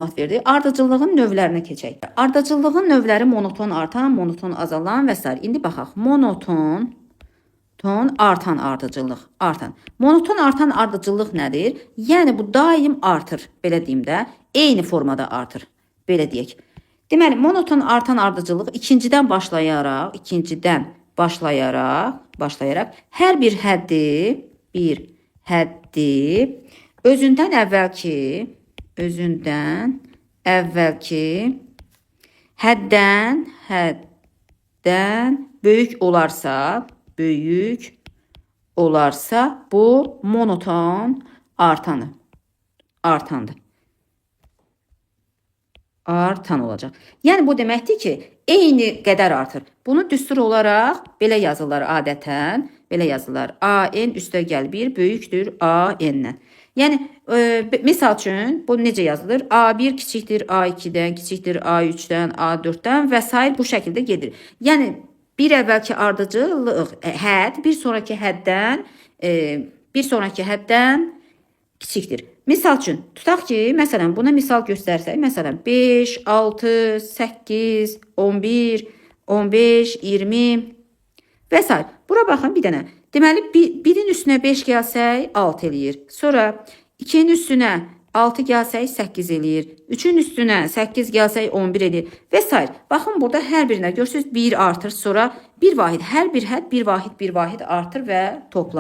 verdi. Ardıcıllığın növlərinə keçək. Ardıcıllığın növləri monoton artan, monoton azalan və s. İndi baxaq. Monoton artan ardıcıllıq, artan. Monoton artan ardıcıllıq nədir? Yəni bu daim artır, belə deyim də, eyni formada artır. Belə deyək. Deməli, monoton artan ardıcıllıq ikincidən başlayaraq hər bir həddi özündən əvvəlki həddən böyük olarsa bu monoton artan olacaq. Yəni bu deməkdir ki, eyni qədər artır. Bunu düstur olaraq belə yazılır adətən. Belə yazılır. AN üstəgəl 1 böyükdür AN-dən. Yəni misal üçün bu necə yazılır? A1 kiçikdir A2-dən, kiçikdir A3-dən, A4-dən və s. bu şəkildə gedir. Yəni bir əvvəlki ardıcıllıq hədd bir sonraki həddən kiçikdir. Misal üçün, tutaq ki, məsələn, buna misal göstərsək, məsələn, 5, 6, 8, 11, 15, 20 və s. Bura baxın bir dənə. Deməli, birin üstünə 5 gəlsək, 6 eləyir. Sonra 2-nin üstünə 6 gəlsək, 8 eləyir. 3-ün üstünə 8 gəlsək, 11 eləyir və s. Baxın, burada hər birinə görürsünüz 1 artır, sonra bir vahid, hər bir hədd bir vahid artır və toplanır.